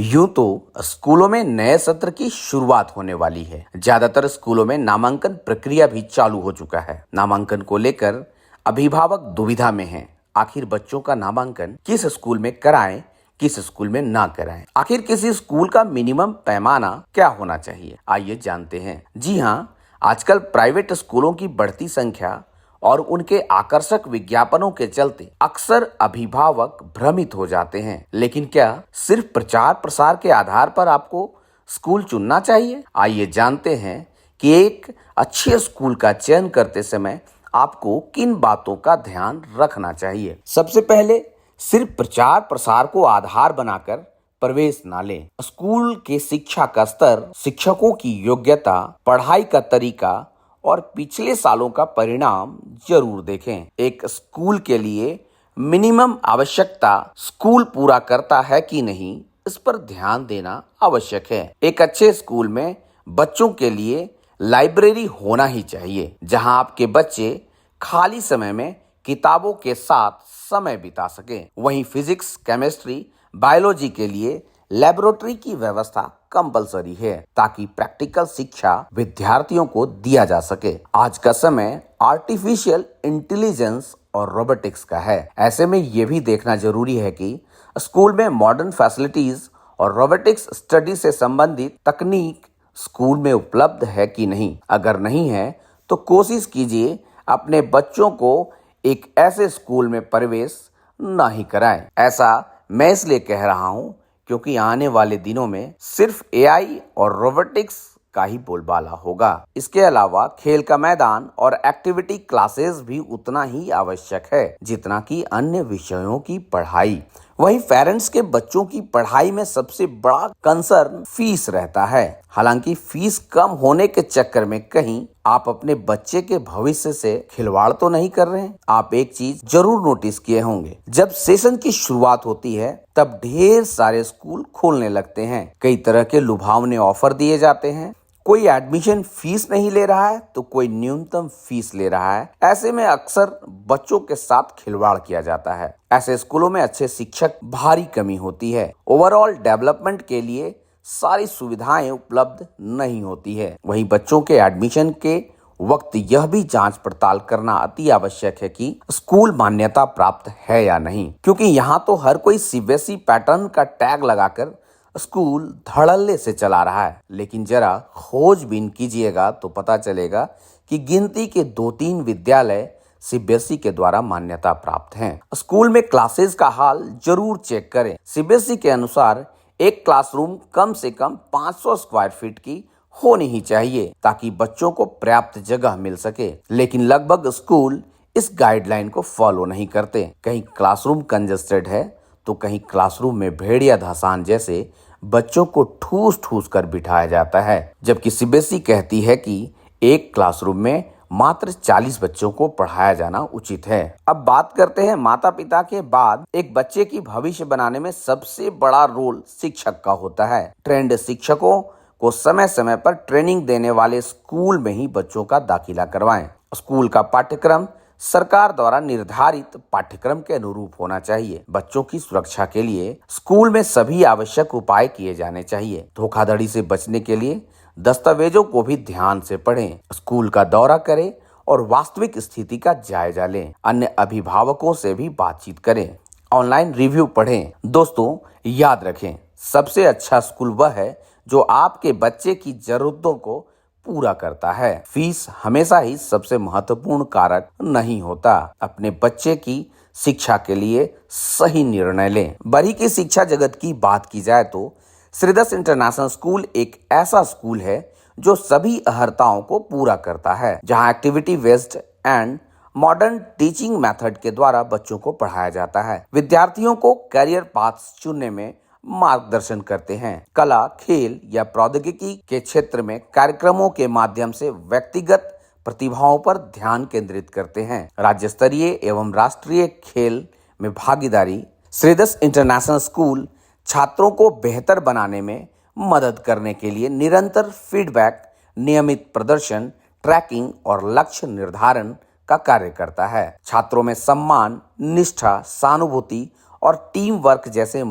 यूं तो स्कूलों में नए सत्र की शुरुआत होने वाली है। ज्यादातर स्कूलों में नामांकन प्रक्रिया भी चालू हो चुका है। नामांकन को लेकर अभिभावक दुविधा में हैं। आखिर बच्चों का नामांकन किस स्कूल में कराएं, किस स्कूल में ना कराएं? आखिर किसी स्कूल का मिनिमम पैमाना क्या होना चाहिए? आइए जानते हैं। जी हाँ, आजकल प्राइवेट स्कूलों की बढ़ती संख्या और उनके आकर्षक विज्ञापनों के चलते अक्सर अभिभावक भ्रमित हो जाते हैं। लेकिन क्या सिर्फ प्रचार प्रसार के आधार पर आपको स्कूल चुनना चाहिए? आइए जानते हैं कि एक अच्छे स्कूल का चयन करते समय आपको किन बातों का ध्यान रखना चाहिए। सबसे पहले, सिर्फ प्रचार प्रसार को आधार बनाकर प्रवेश ना लें। स्कूल के शिक्षा का स्तर, शिक्षकों की योग्यता, पढ़ाई का तरीका और पिछले सालों का परिणाम जरूर देखें। एक स्कूल के लिए मिनिमम आवश्यकता स्कूल पूरा करता है कि नहीं, इस पर ध्यान देना आवश्यक है। एक अच्छे स्कूल में बच्चों के लिए लाइब्रेरी होना ही चाहिए, जहां आपके बच्चे खाली समय में किताबों के साथ समय बिता सकें। वहीं फिजिक्स, केमिस्ट्री, बायोलॉजी के लिए लेबोरेटरी की व्यवस्था कंपलसरी है, ताकि प्रैक्टिकल शिक्षा विद्यार्थियों को दिया जा सके। आज का समय आर्टिफिशियल इंटेलिजेंस और रोबोटिक्स का है। ऐसे में ये भी देखना जरूरी है कि स्कूल में मॉडर्न फैसिलिटीज और रोबोटिक्स स्टडी से संबंधित तकनीक स्कूल में उपलब्ध है कि नहीं। अगर नहीं है तो कोशिश कीजिए अपने बच्चों को एक ऐसे स्कूल में प्रवेश ना ही कराएं। ऐसा मैं इसलिए कह रहा हूं क्योंकि आने वाले दिनों में सिर्फ एआई और रोबोटिक्स का ही बोलबाला होगा। इसके अलावा खेल का मैदान और एक्टिविटी क्लासेस भी उतना ही आवश्यक है जितना कि अन्य विषयों की पढ़ाई। वहीं पेरेंट्स के बच्चों की पढ़ाई में सबसे बड़ा कंसर्न फीस रहता है। हालांकि फीस कम होने के चक्कर में कहीं आप अपने बच्चे के भविष्य से खिलवाड़ तो नहीं कर रहे हैं। आप एक चीज जरूर नोटिस किए होंगे, जब सेशन की शुरुआत होती है तब ढेर सारे स्कूल खोलने लगते हैं। कई तरह के लुभावने ऑफर दिए जाते हैं। कोई एडमिशन फीस नहीं ले रहा है तो कोई न्यूनतम फीस ले रहा है। ऐसे में अक्सर बच्चों के साथ खिलवाड़ किया जाता है। ऐसे स्कूलों में अच्छे शिक्षक भारी कमी होती है। ओवरऑल डेवलपमेंट के लिए सारी सुविधाएं उपलब्ध नहीं होती है। वहीं बच्चों के एडमिशन के वक्त यह भी जांच पड़ताल करना अति आवश्यक है कि स्कूल मान्यता प्राप्त है या नहीं, क्योंकि यहाँ तो हर कोई सीबीएसई पैटर्न का टैग लगाकर स्कूल धड़ल्ले से चला रहा है। लेकिन जरा खोजबीन कीजिएगा तो पता चलेगा कि गिनती के 2-3 विद्यालय सीबीएसई के द्वारा मान्यता प्राप्त हैं। स्कूल में क्लासेस का हाल जरूर चेक करें। सीबीएसई के अनुसार एक क्लासरूम कम से कम 500 स्क्वायर फीट की होनी ही चाहिए, ताकि बच्चों को पर्याप्त जगह मिल सके। लेकिन लगभग स्कूल इस गाइडलाइन को फॉलो नहीं करते। कहीं क्लासरूम कंजस्टेड है तो कहीं क्लासरूम में भेड़िया धसान जैसे बच्चों को ठूस ठूस कर बिठाया जाता है। जबकि सीबीएसई कहती है कि एक क्लासरूम में मात्र 40 बच्चों को पढ़ाया जाना उचित है। अब बात करते हैं माता पिता के बाद एक बच्चे की भविष्य बनाने में सबसे बड़ा रोल शिक्षक का होता है। ट्रेंड शिक्षकों को समय समय पर ट्रेनिंग देने वाले स्कूल में ही बच्चों का दाखिला करवाएं। स्कूल का पाठ्यक्रम सरकार द्वारा निर्धारित पाठ्यक्रम के अनुरूप होना चाहिए। बच्चों की सुरक्षा के लिए स्कूल में सभी आवश्यक उपाय किए जाने चाहिए। धोखाधड़ी से बचने के लिए दस्तावेजों को भी ध्यान से पढ़ें। स्कूल का दौरा करें और वास्तविक स्थिति का जायजा लें। अन्य अभिभावकों से भी बातचीत करें। ऑनलाइन रिव्यू पढ़ें। दोस्तों, याद रखें, सबसे अच्छा स्कूल वह है जो आपके बच्चे की जरूरतों को पूरा करता है। फीस हमेशा ही सबसे महत्वपूर्ण कारक नहीं होता। अपने बच्चे की शिक्षा के लिए सही निर्णय लें। बारीकी शिक्षा जगत की बात की जाए तो श्रीदत्त इंटरनेशनल स्कूल एक ऐसा स्कूल है जो सभी अहर्ताओं को पूरा करता है, जहां activity based and modern teaching method के द्वारा बच्चों को पढ़ाया जाता है। विद्यार्थियों को करियर पाथ चुनने में मार्गदर्शन करते हैं। कला, खेल या प्रौद्योगिकी के क्षेत्र में कार्यक्रमों के माध्यम से व्यक्तिगत प्रतिभाओं पर ध्यान केंद्रित करते हैं। राज्य स्तरीय एवं राष्ट्रीय खेल में भागीदारी। श्रीदत्त इंटरनेशनल स्कूल छात्रों को बेहतर बनाने में मदद करने के लिए निरंतर फीडबैक, नियमित प्रदर्शन, ट्रैकिंग और लक्ष्य निर्धारण का कार्य करता है। छात्रों में सम्मान, निष्ठा, सहानुभूति और टीम वर्क जैसे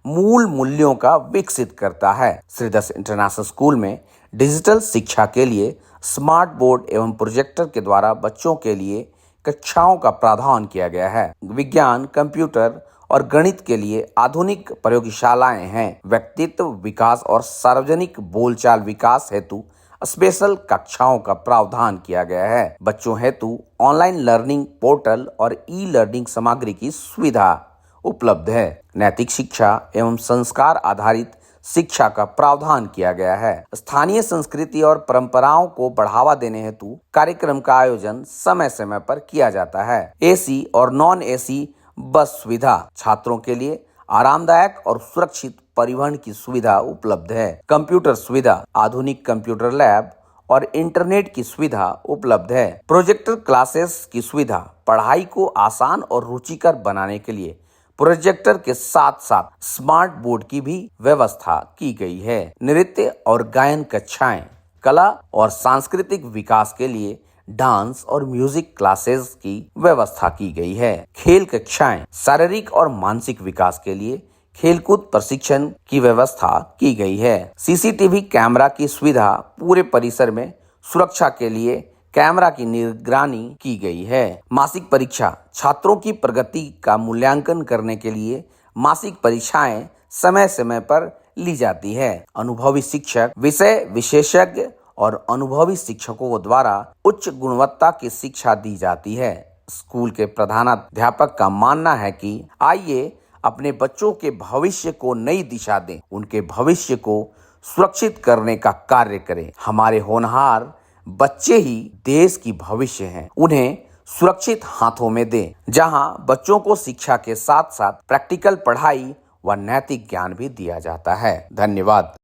मूल मूल्यों का विकसित करता है। श्रीधर इंटरनेशनल स्कूल में डिजिटल शिक्षा के लिए स्मार्ट बोर्ड एवं प्रोजेक्टर के द्वारा बच्चों के लिए कक्षाओं का प्रावधान किया गया है। विज्ञान, कंप्यूटर और गणित के लिए आधुनिक प्रयोगशालाएं हैं। व्यक्तित्व विकास और सार्वजनिक बोलचाल विकास हेतु स्पेशल कक्षाओं का प्रावधान किया गया है। बच्चों हेतु ऑनलाइन लर्निंग पोर्टल और ई लर्निंग सामग्री की सुविधा उपलब्ध है। नैतिक शिक्षा एवं संस्कार आधारित शिक्षा का प्रावधान किया गया है। स्थानीय संस्कृति और परंपराओं को बढ़ावा देने हेतु कार्यक्रम का आयोजन समय समय पर किया जाता है। एसी और नॉन एसी बस सुविधा, छात्रों के लिए आरामदायक और सुरक्षित परिवहन की सुविधा उपलब्ध है। कंप्यूटर सुविधा, आधुनिक कंप्यूटर लैब और इंटरनेट की सुविधा उपलब्ध है। प्रोजेक्टर क्लासेस की सुविधा, पढ़ाई को आसान और रुचिकर बनाने के लिए प्रोजेक्टर के साथ साथ स्मार्ट बोर्ड की भी व्यवस्था की गई है। नृत्य और गायन कक्षाएं, कला और सांस्कृतिक विकास के लिए डांस और म्यूजिक क्लासेस की व्यवस्था की गई है। खेल कक्षाएं, शारीरिक और मानसिक विकास के लिए खेलकूद प्रशिक्षण की व्यवस्था की गई है। सीसीटीवी कैमरा की सुविधा, पूरे परिसर में सुरक्षा के लिए कैमरा की निगरानी की गई है। मासिक परीक्षा, छात्रों की प्रगति का मूल्यांकन करने के लिए मासिक परीक्षाएं समय समय पर ली जाती है। अनुभवी शिक्षक, विषय विशेषज्ञ और अनुभवी शिक्षकों द्वारा उच्च गुणवत्ता की शिक्षा दी जाती है। स्कूल के प्रधानाध्यापक का मानना है कि आइए अपने बच्चों के भविष्य को नई दिशा दें, उनके भविष्य को सुरक्षित करने का कार्य करें। हमारे होनहार बच्चे ही देश की भविष्य हैं, उन्हें सुरक्षित हाथों में दें, जहां बच्चों को शिक्षा के साथ साथ प्रैक्टिकल पढ़ाई व नैतिक ज्ञान भी दिया जाता है। धन्यवाद।